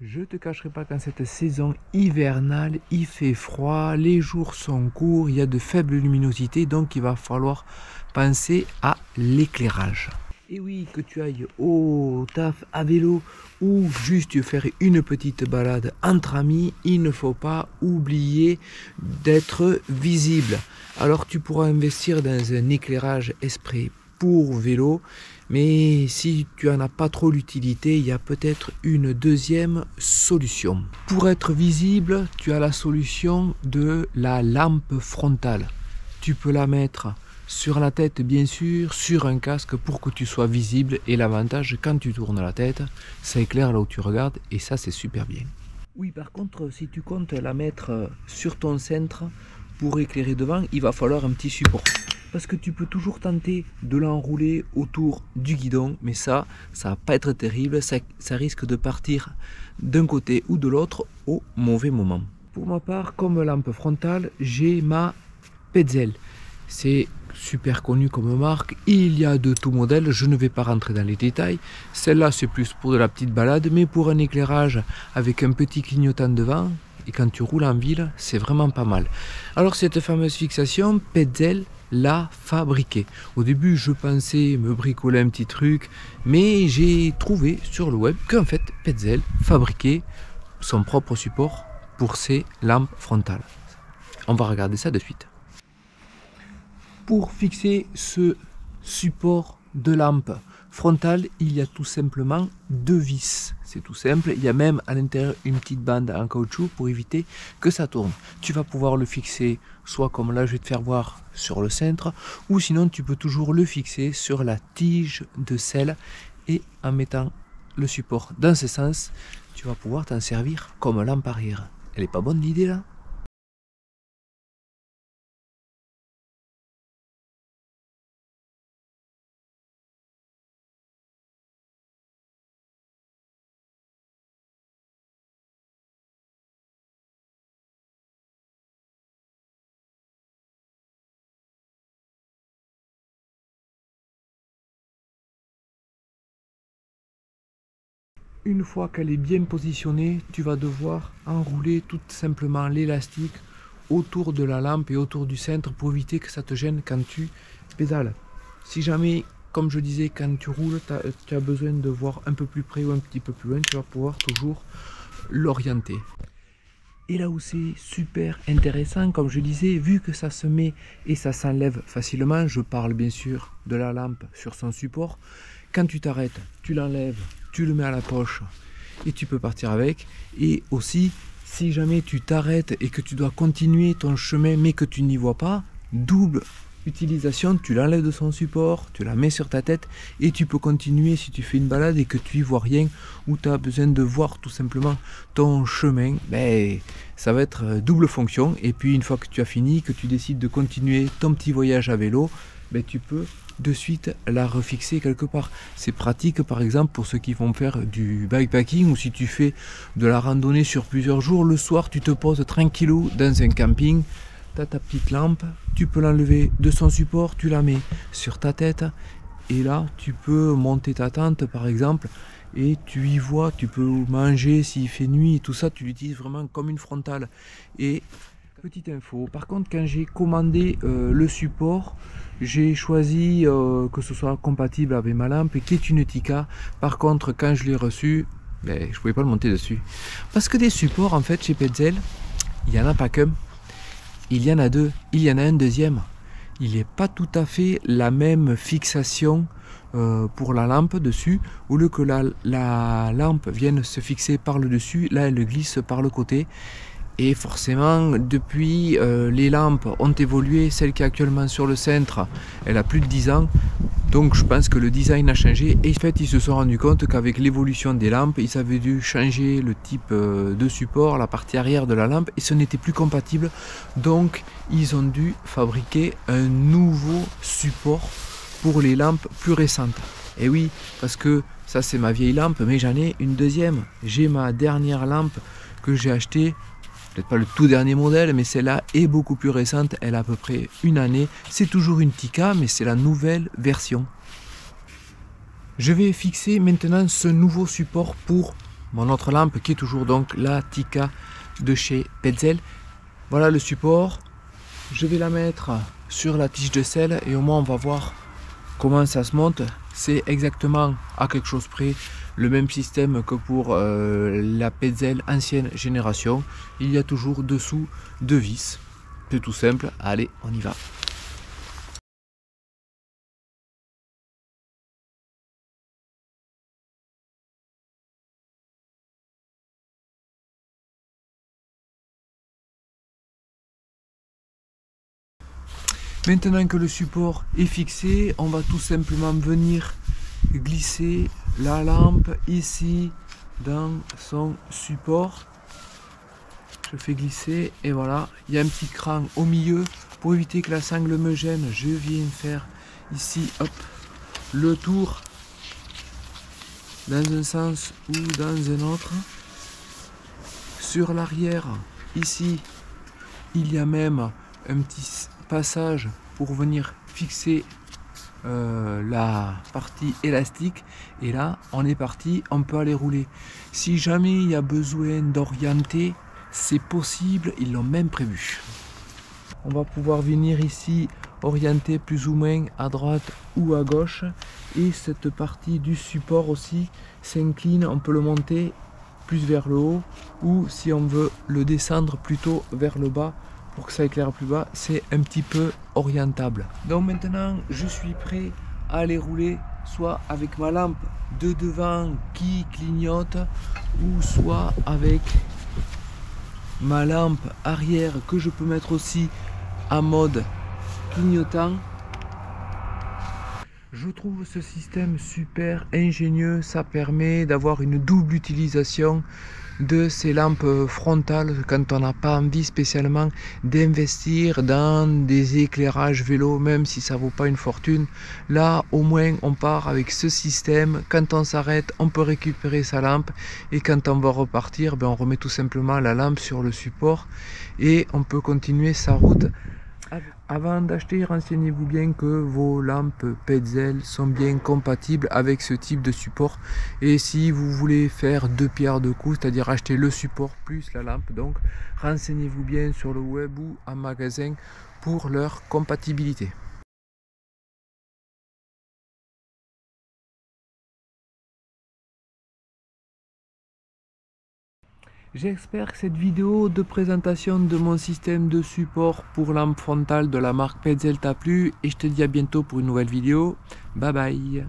Je te cacherai pas qu'en cette saison hivernale, il fait froid, les jours sont courts, il y a de faibles luminosités, donc il va falloir penser à l'éclairage. Et oui, que tu ailles au taf à vélo ou juste faire une petite balade entre amis, il ne faut pas oublier d'être visible. Alors tu pourras investir dans un éclairage exprès pour vélo, mais si tu n'en as pas trop l'utilité, il y a peut-être une deuxième solution. Pour être visible, tu as la solution de la lampe frontale. Tu peux la mettre sur la tête, bien sûr, sur un casque pour que tu sois visible, et l'avantage, quand tu tournes la tête, ça éclaire là où tu regardes et ça c'est super bien. Oui, par contre, si tu comptes la mettre sur ton cintre pour éclairer devant, il va falloir un petit support. Parce que tu peux toujours tenter de l'enrouler autour du guidon, mais ça va pas être terrible, ça risque de partir d'un côté ou de l'autre au mauvais moment. Pour ma part, comme lampe frontale, j'ai ma Petzl. C'est super connu comme marque, il y a de tout modèle, je ne vais pas rentrer dans les détails. Celle-là c'est plus pour de la petite balade, mais pour un éclairage avec un petit clignotant devant, et quand tu roules en ville, c'est vraiment pas mal. Alors cette fameuse fixation, Petzl l'a fabriquée. Au début je pensais me bricoler un petit truc, mais j'ai trouvé sur le web qu'en fait Petzl fabriquait son propre support pour ses lampes frontales. On va regarder ça de suite. Pour fixer ce support de lampe frontale, il y a tout simplement deux vis. C'est tout simple. Il y a même à l'intérieur une petite bande en caoutchouc pour éviter que ça tourne. Tu vas pouvoir le fixer soit comme là je vais te faire voir sur le cintre, ou sinon tu peux toujours le fixer sur la tige de selle, et en mettant le support dans ce sens, tu vas pouvoir t'en servir comme lampe arrière. Elle est pas bonne l'idée là ? Une fois qu'elle est bien positionnée, tu vas devoir enrouler tout simplement l'élastique autour de la lampe et autour du cintre pour éviter que ça te gêne quand tu pédales. Si jamais, comme je disais, quand tu roules, tu as besoin de voir un peu plus près ou un petit peu plus loin, tu vas pouvoir toujours l'orienter. Et là où c'est super intéressant, comme je disais, vu que ça se met et ça s'enlève facilement, je parle bien sûr de la lampe sur son support, quand tu t'arrêtes, tu l'enlèves, tu le mets à la poche et tu peux partir avec. Et aussi, si jamais tu t'arrêtes et que tu dois continuer ton chemin mais que tu n'y vois pas, double utilisation, tu l'enlèves de son support, tu la mets sur ta tête et tu peux continuer si tu fais une balade et que tu y vois rien ou tu as besoin de voir tout simplement ton chemin, ça va être double fonction. Et puis une fois que tu as fini, que tu décides de continuer ton petit voyage à vélo, tu peux de suite la refixer quelque part. C'est pratique par exemple pour ceux qui vont faire du bikepacking, ou si tu fais de la randonnée sur plusieurs jours, le soir tu te poses tranquillou dans un camping, tu as ta petite lampe, tu peux l'enlever de son support, tu la mets sur ta tête et là tu peux monter ta tente par exemple et tu y vois, tu peux manger s'il fait nuit et tout ça, tu l'utilises vraiment comme une frontale. Et petite info, par contre quand j'ai commandé le support, j'ai choisi que ce soit compatible avec ma lampe et qui est une Tikka. Par contre quand je l'ai reçu, je ne pouvais pas le monter dessus. Parce que des supports en fait chez Petzl, il n'y en a pas qu'un, il y en a deux, il y en a un deuxième. Il n'est pas tout à fait la même fixation pour la lampe dessus, au lieu que la lampe vienne se fixer par le dessus, là elle glisse par le côté. Et forcément, depuis, les lampes ont évolué. Celle qui est actuellement sur le cintre, elle a plus de 10 ans. Donc je pense que le design a changé. Et en fait, ils se sont rendus compte qu'avec l'évolution des lampes, ils avaient dû changer le type de support, la partie arrière de la lampe. Et ce n'était plus compatible. Donc ils ont dû fabriquer un nouveau support pour les lampes plus récentes. Et oui, parce que ça c'est ma vieille lampe, mais j'en ai une deuxième. J'ai ma dernière lampe que j'ai achetée. Peut-être pas le tout dernier modèle, mais celle-là est beaucoup plus récente, elle a à peu près une année. C'est toujours une Tikka, mais c'est la nouvelle version. Je vais fixer maintenant ce nouveau support pour mon autre lampe qui est toujours donc la Tikka de chez Petzl. Voilà le support. Je vais la mettre sur la tige de sel et au moins on va voir comment ça se monte. C'est exactement à quelque chose près le même système que pour la Petzl ancienne génération. Il y a toujours dessous deux vis. C'est tout simple. Allez, on y va. Maintenant que le support est fixé, on va tout simplement venir glisser la lampe ici dans son support. Je fais glisser et voilà, il y a un petit cran au milieu pour éviter que la sangle me gêne. Je viens faire ici, hop, le tour dans un sens ou dans un autre. Sur l'arrière, ici, il y a même un petit passage pour venir fixer la partie élastique et là on est parti, on peut aller rouler. Si jamais il y a besoin d'orienter, c'est possible, ils l'ont même prévu. On va pouvoir venir ici orienter plus ou moins à droite ou à gauche et cette partie du support aussi s'incline, on peut le monter plus vers le haut ou si on veut le descendre plutôt vers le bas pour que ça éclaire plus bas, c'est un petit peu orientable. Donc maintenant je suis prêt à aller rouler soit avec ma lampe de devant qui clignote ou soit avec ma lampe arrière que je peux mettre aussi en mode clignotant. Je trouve ce système super ingénieux, ça permet d'avoir une double utilisation de ces lampes frontales quand on n'a pas envie spécialement d'investir dans des éclairages vélo, même si ça vaut pas une fortune. Là au moins on part avec ce système, quand on s'arrête on peut récupérer sa lampe et quand on va repartir on remet tout simplement la lampe sur le support et on peut continuer sa route. Avant d'acheter, renseignez-vous bien que vos lampes Petzl sont bien compatibles avec ce type de support. Et si vous voulez faire deux pierres deux coups, c'est-à-dire acheter le support plus la lampe, donc renseignez-vous bien sur le web ou en magasin pour leur compatibilité. J'espère que cette vidéo de présentation de mon système de support pour lampe frontale de la marque Petzl t'a plu et je te dis à bientôt pour une nouvelle vidéo. Bye bye.